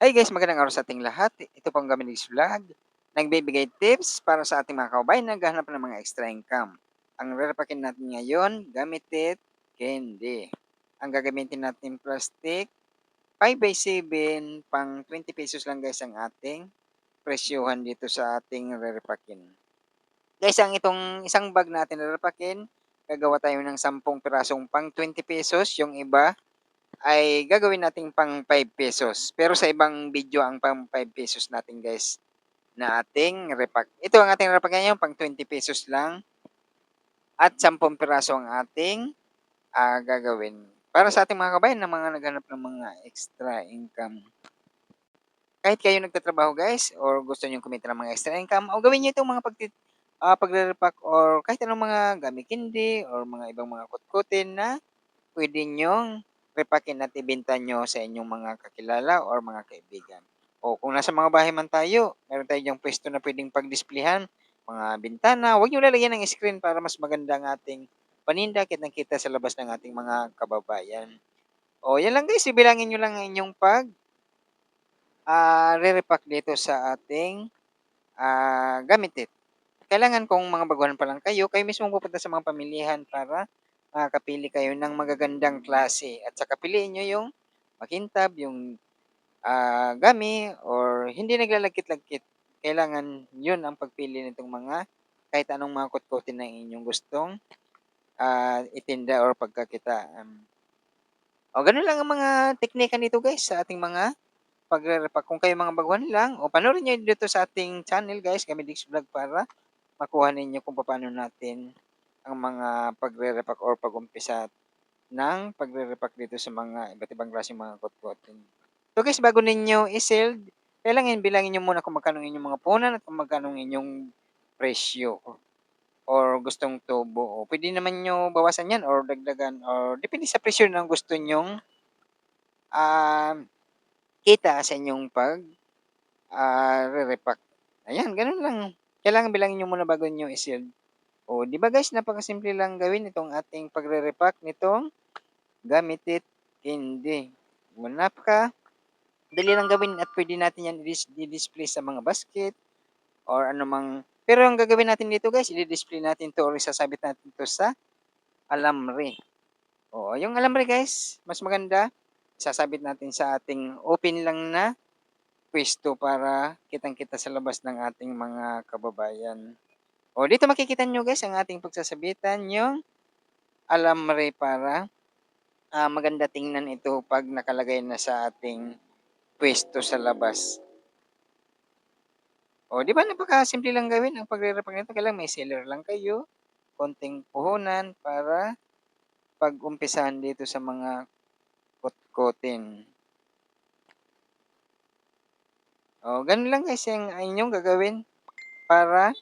Hi guys, magandang araw sa ating lahat. Ito pong Gaminis Vlog, nagbibigay tips para sa ating mga kababayan na naghahanap ng mga extra income. Ang rarapakin natin ngayon, gamitin candy. Ang gagamitin natin plastic, 5x7, pang 20 pesos lang guys ang ating presyuhan dito sa ating rarapakin. Guys, ang itong isang bag natin rarapakin, gagawa tayo ng 10 pirasong pang 20 pesos, yung iba ay gagawin nating pang ₱5. Pero sa ibang video ang pang ₱5 natin guys, na ating repack. Ito ang ating repack ngayon pang ₱20 lang at 10 piraso ang ating, gagawin. Para sa ating mga kabayan na mga naghahanap ng mga extra income. Kahit kayo nagtatrabaho guys or gusto niyong kumita ng mga extra income o gawin niyo itong mga pagre-repack or kahit anong mga gamit hindi or mga ibang mga kutkutin na puwede niyong repakin at ibenta niyo sa inyong mga kakilala or mga kaibigan. O kung nasa mga bahay man tayo, meron tayo diyang puwesto na puwedeng pagdisplehan, mga bintana, huwag niyo lalagyan ng screen para mas maganda ang ating paninda, kitang-kita sa labas ng ating mga kababayan. O yan lang guys, ibilangin niyo lang ang inyong re-repack dito sa ating, gamitin. Kailangan kung mga baguhan pa lang kayo, kayo mismong pupunta sa mga pamilihan para makakapili kayo ng magagandang klase at saka piliin niyo yung makintab, yung, gummy or hindi naglalagkit-lagkit. Kailangan yun ang pagpili nitong mga kahit anong mga kutkutin na inyong gustong, itinda or pagkakitaan. O gano'n lang ang mga teknika nito guys sa ating mga pagre-repack. Kung kayo mga baguhan lang o panoorin niyo dito sa ating channel guys, Kamidix Vlog para makuha ninyo kung papaano natin ang mga pagre-repack or pag-umpisa ng pagre-repack dito sa mga iba't ibang klaseng mga kotkotin. So guys, bago ninyo i-sell, kailangan bilangin niyo muna kung magkano ang inyong mga puhunan at kung magkano ang inyong presyo or gustong tubo. O puwede naman niyo bawasan 'yan or dagdagan or depende sa presyo ng gusto niyong, um, kita sa inyong re-repack. Ayan, gano'n lang. Kailangan bilangin niyo muna bago niyo i-sell. O 'di ba guys, napakasimple lang gawin itong ating pagre-repack nitong gamit it candy. Napakadali lang gawin at puwede natin 'yan i-display sa mga basket or anumang pero ang gagawin natin dito guys, i-di-display natin 'to or isasabit natin 'to sa alambre. Oo, yung alambre guys, mas maganda isasabit natin sa ating open lang na puwesto para kitang-kita sa labas ng ating mga kababayan. O dito makikita niyo guys ang ating pagsasabitan, yung alambre para, maganda tingnan ito 'pag nakalagay na sa ating puwesto sa labas. O 'di ba napakasimple lang gawin ang pagre-repack nito, kailangan may seller lang kayo, konting puhunan para pag-umpisahan dito sa mga kotkotin. O gano'n lang guys ang inyong gagawin para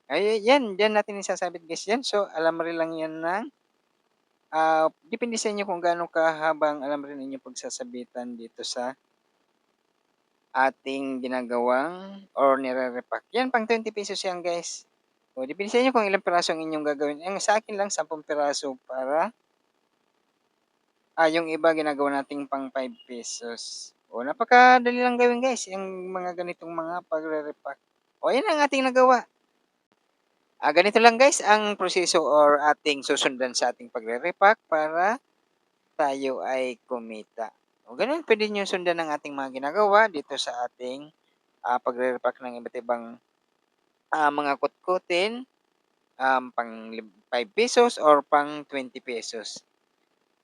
yan, diyan natin isasabit guys yan. So, alambre lang yan ng, depende sa inyo kung gaano kahaba ang alambre ninyong pagsasabitan dito sa ating ginagawang or nire-repack. Yan pang ₱20 yan guys. O depende sa inyo kung ilang piraso ang inyong gagawin. Ang sa akin lang 10 piraso para, yung iba ginagawa nating pang ₱5. O napakadali lang gawin guys yung mga ganitong mga pagre-repack. O yan ang ating nagawa. Ganito lang guys ang proseso or ating susundan sa ating pagre-repack para tayo ay kumita. O gano'n puwede niyong sundan ang ating mga ginagawa dito sa ating, pagre-repack ng iba't ibang, mga kutkutin, pang ₱5 or pang ₱20.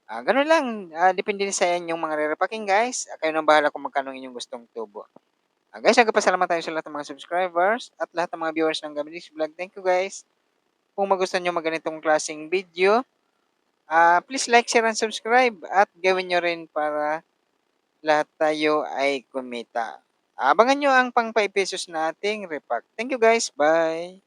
Gano'n lang, depende sa inyong mga re-repacking guys. Kayo ng bahala kung magkano ang inyong gustong tubo. Guys, nagpapasalamat tayo sa lahat ng mga subscribers at lahat ng mga viewers ng Gaminis Vlog. Thank you guys. Kung magustuhan niyo mga ganitong klaseng video, please like, share, and subscribe at gawin niyo rin para lahat tayo ay kumita. Abangan niyo ang pang ₱5 na ating repack. Thank you guys. Bye.